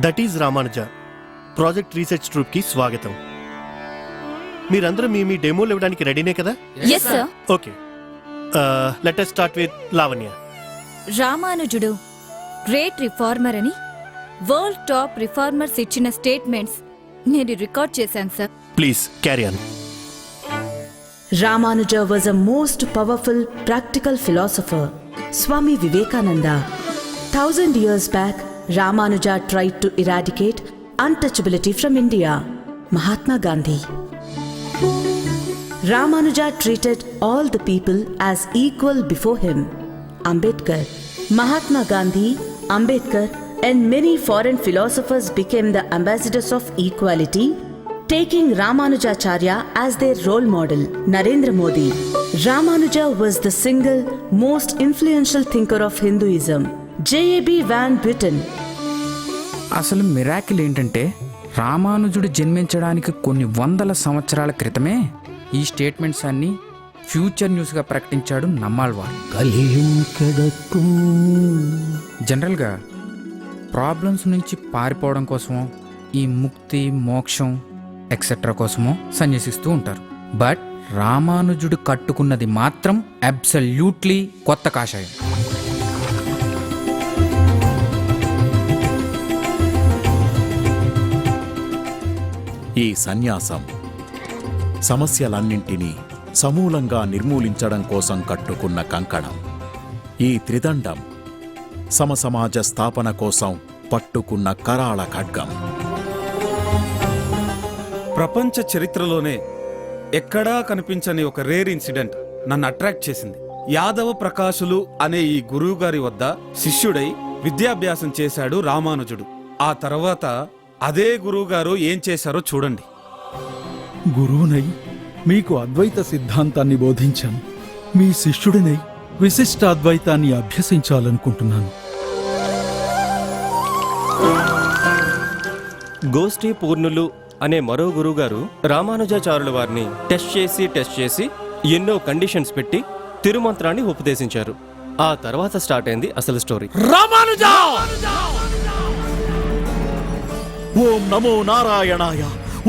That is Ramanuja project research troop కి స్వాగతం. మీరందరూ మీ డెమోలు ఇవ్వడానికి రెడీనే కదా? yes sir. Okay, let us start with Lavanya. రామానుజుడు గ్రేట్ రిఫార్మర్ అని వరల్డ్ టాప్ రిఫార్మర్స్ ఇచ్చిన స్టేట్మెంట్స్ నేను రికార్డ్ చేశాను sir. Please carry on. Ramanuja was a most powerful practical philosopher, Swami Vivekananda. 1000 years back, Ramanuja tried to eradicate untouchability from India. Mahatma Gandhi. Ramanuja treated all the people as equal before him. Ambedkar. Mahatma Gandhi, Ambedkar, and many foreign philosophers became the ambassadors of equality, taking Ramanujacharya as their role model. Narendra Modi. Ramanuja was the single most influential thinker of Hinduism. J.A.B. Van Buiten. అసలు miracle ఏంటంటే రామానుజుడు జన్మించడానికి కొన్ని వందల సంవత్సరాల క్రితమే ఈ statements అన్ని future న్యూస్గా ప్రకటించాడు నమ్మాళ్వార్. జనరల్గా ప్రాబ్లమ్స్ నుంచి పారిపోవడం కోసమో ఈ ముక్తి మోక్షం ఎక్సెట్రా కోసమో సన్యసిస్తూ ఉంటారు. బట్ రామానుజుడు కట్టుకున్నది మాత్రం అబ్సల్యూట్లీ కొత్త కాషాయం. ఈ సన్యాసం సమస్యలన్నింటినీ సమూలంగా నిర్మూలించడం కోసం కట్టుకున్న కంకణం. ఈ త్రిదండం సమసమాజ స్థాపన కోసం పట్టుకున్న కరాళ ఖడ్గం. ప్రపంచ చరిత్రలోనే ఎక్కడా కనిపించని ఒక రేర్ ఇన్సిడెంట్ నన్ను అట్రాక్ట్ చేసింది. యాదవ ప్రకాశులు అనే ఈ గురువుగారి వద్ద శిష్యుడై విద్యాభ్యాసం చేశాడు రామానుజుడు. ఆ తర్వాత అదే గురువుగారు ఏం చేశారో చూడండి. గురువునై మీకు అద్వైత సిద్ధాంతాన్ని బోధించాను. మీ శిష్యుడినై విశిష్టాద్వైతాన్ని అభ్యసించాలనుకుంటున్నాను. గోష్ఠీ పూర్ణులు అనే మరో గురువుగారు రామానుజాచార్యుల వారిని టెస్ట్ చేసి ఎన్నో కండిషన్స్ పెట్టి తిరుమంత్రాన్ని ఉపదేశించారు. ఆ తర్వాత స్టార్ట్ అయింది అసలు స్టోరీ. రామానుజా! ఓం నమో నారాయణాయ,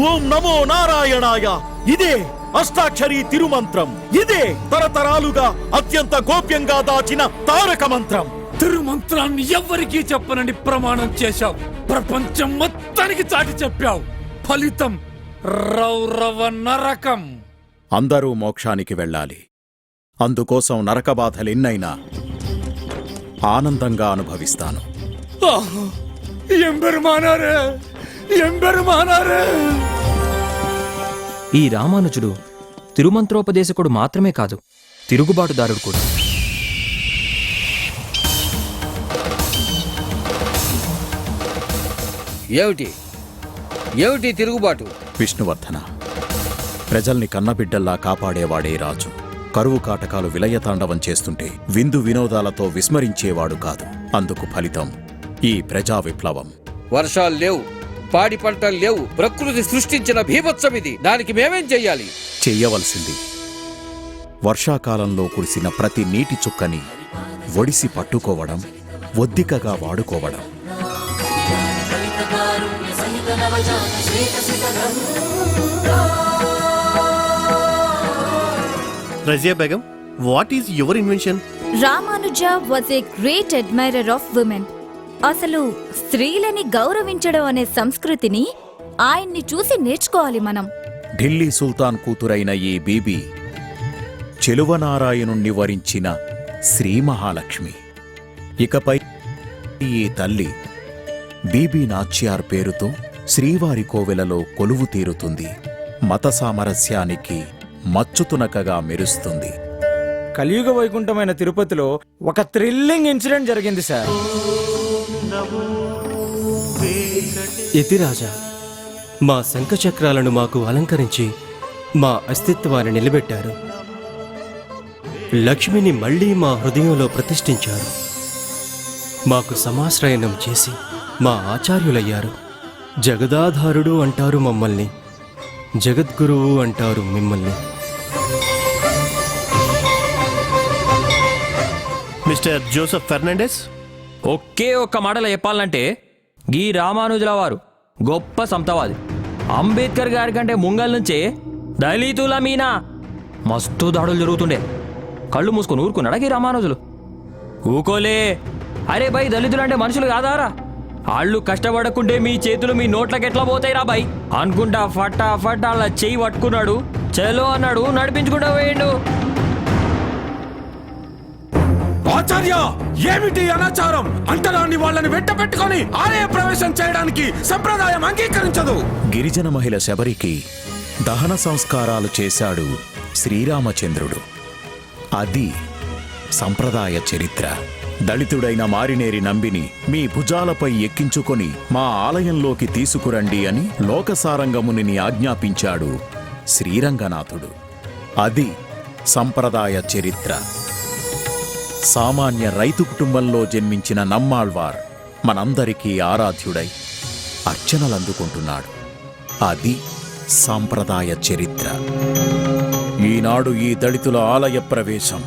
ఓం నమో నారాయణాయ. ఇదే అష్టాక్షరీ తిరుమంత్రం. ఇదే తరతరాలుగా అత్యంత గోప్యంగా దాచిన తారక మంత్రం. తిరుమంత్రాన్ని ఎవ్వరికీ చెప్పనని ప్రమాణం చేశావు. ప్రపంచం మొత్తానికి చాటి చెప్పావు. ఫలితం రౌరవ నరకం. అందరూ మోక్షానికి వెళ్ళాలి. అందుకోసం నరక బాధలెన్నైనా ఆనందంగా అనుభవిస్తాను. ఈ రామానుజుడు తిరుమంత్రోపదేశకుడు మాత్రమే కాదు, తిరుగుబాటుదారుడు కూడా. ఏమిటి తిరుగుబాటు? విష్ణువర్ధన, ప్రజల్ని కన్నబిడ్డల్లా కాపాడేవాడే రాజు. కరువు కాటకాలు విలయతాండవం చేస్తుంటే విందు వినోదాలతో విస్మరించేవాడు కాదు. అందుకు ఫలితం ఈ ప్రజా విప్లవం. వర్షాలు లేవు, పాడి పంటలు లేవు. ప్రకృతి సృష్టించిన భీభత్సం ఇది. దానికి మేమేం చెయ్యాలి? చెయ్యవలసింది వర్షాకాలంలో కురిసిన ప్రతి నీటి చుక్కని ఒడిసి పట్టుకోవడం, ఒద్దికగా వాడుకోవడం. Razia Begum, what is your invention? Ramanuja was a great admirer of women. అసలు స్త్రీలని గౌరవించడం అనే సంస్కృతిని ఆయన్ని చూసి నేర్చుకోవాలి మనం. ఢిల్లీ సుల్తాన్ కూతురైన ఈ బీబీ చెలువనారాయణుణ్ణి వరించిన శ్రీ మహాలక్ష్మి. ఇకపై ఈ తల్లి బీబీ నాచ్యార్ పేరుతో శ్రీవారి కోవెలలో కొలువు తీరుతుంది. మత సామరస్యానికి మచ్చుతునకగా మెరుస్తుంది. కలియుగ వైకుంఠమైన తిరుపతిలో ఒక థ్రిల్లింగ్ ఇన్సిడెంట్ జరిగింది సార్. యతిరాజా, మా శంఖచక్రాలను మాకు అలంకరించి మా అస్తిత్వాన్ని నిలబెట్టారు. లక్ష్మిని మళ్లీ మా హృదయంలో ప్రతిష్ఠించారు. మాకు సమాశ్రయనం చేసి మా ఆచార్యులయ్యారు. జగదాధారుడు అంటారు మమ్మల్ని, జగద్గురువు అంటారు మిమ్మల్ని. మిస్టర్ జోసెఫ్ ఫెర్నాండెస్, ఒకే ఒక్క మాటలో చెప్పాలంటే గీ రామానుజుల వారు గొప్ప సంతవాది. అంబేద్కర్ గారి కంటే ముంగల్ నుంచే దళితుల మీన మస్తు దాడులు జరుగుతుండే. కళ్ళు మూసుకొని ఊరుకున్నాడా గీ రామానుజులు? ఊకోలే. అరే బై, దళితులంటే మనుషులు కాదారా? వాళ్ళు కష్టపడకుంటే మీ చేతులు మీ నోట్లకి ఎట్లా పోతాయి రా బై అనుకుంటా ఫటాఫట్ అలా చెయ్యి పట్టుకున్నాడు. చలో అన్నాడు, నడిపించుకుంటా పోయిండు. ఆచార్య, ఏమిటి అనాచారం? అంటరాని వాళ్ళని వెంటబెట్టుకొని ఆలయ ప్రవేశం చేయడానికి సంప్రదాయం అంగీకరించదు. గిరిజన మహిళ శబరికి దహన సంస్కారాలు చేశాడు శ్రీరామచంద్రుడు. అది సంప్రదాయ చరిత్ర. దళితుడైన మారినేరి నంబిని మీ భుజాలపై ఎక్కించుకొని మా ఆలయంలోకి తీసుకురండి అని లోకసారంగమునిని ఆజ్ఞాపించాడు శ్రీరంగనాథుడు. అది సంప్రదాయ చరిత్ర. సామాన్య రైతు కుటుంబంలో జన్మించిన నమ్మాళ్వార్ మనందరికీ ఆరాధ్యుడై అర్చనలందుకుంటున్నాడు. అది సాంప్రదాయ చరిత్ర. ఈనాడు ఈ దళితుల ఆలయ ప్రవేశం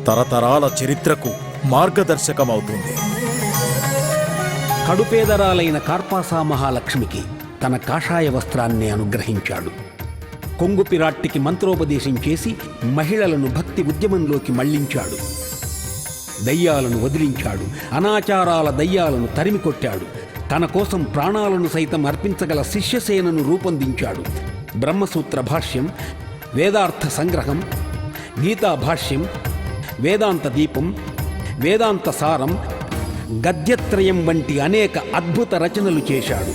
తరతరాల చరిత్రకు మార్గదర్శకమవుతుంది. కడుపేదరాలైన కార్పాసా మహాలక్ష్మికి తన కాషాయ వస్త్రాన్ని అనుగ్రహించాడు. కొంగు పిరాట్టికి మంత్రోపదేశం చేసి మహిళలను భక్తి ఉద్యమంలోకి మళ్లించాడు. దయ్యాలను వదిలించాడు. అనాచారాల దయ్యాలను తరిమికొట్టాడు. తన కోసం ప్రాణాలను సైతం అర్పించగల శిష్యసేనను రూపొందించాడు. బ్రహ్మసూత్ర భాష్యం, వేదార్థ సంగ్రహం, గీతా భాష్యం, వేదాంత దీపం, వేదాంత సారం, గద్యత్రయం వంటి అనేక అద్భుత రచనలు చేశాడు.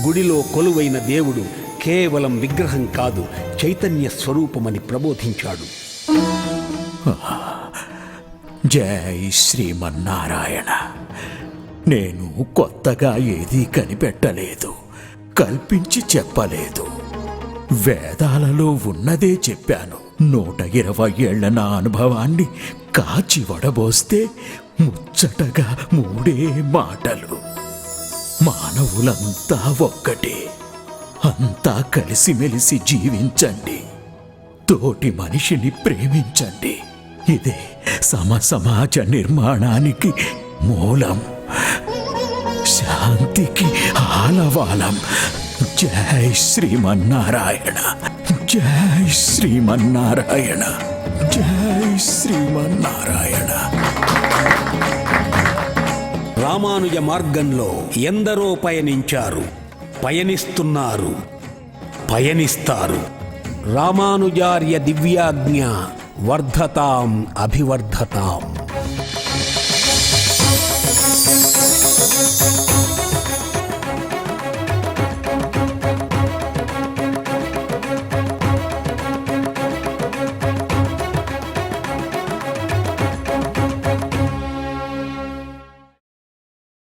గుడిలో కొలువైన దేవుడు కేవలం విగ్రహం కాదు, చైతన్య స్వరూపమని ప్రబోధించాడు. జై శ్రీమన్నారాయణ. నేను కొత్తగా ఏదీ కనిపెట్టలేదు, కల్పించి చెప్పలేదు. వేదాలలో ఉన్నదే చెప్పాను. 120 ఏళ్ల నా అనుభవాన్ని కాచి వడబోస్తే ముచ్చటగా 3 మాటలు. మానవులంతా ఒక్కటే, అంతా కలిసిమెలిసి జీవించండి, తోటి మనిషిని ప్రేమించండి. ఇదే సమాజ నిర్మాణానికి మూలం, శాంతికి ఆలవాలం. జై శ్రీమన్నారాయణ, జై శ్రీమన్నారాయణ, జై శ్రీమన్నారాయణ. రామానుజ మార్గంలో ఎందరో పయనించారు, పయనిస్తున్నారు, పయనిస్తారు. రామానుజార్య దివ్యాజ్ఞ వర్ధతాం అభివర్ధతాం.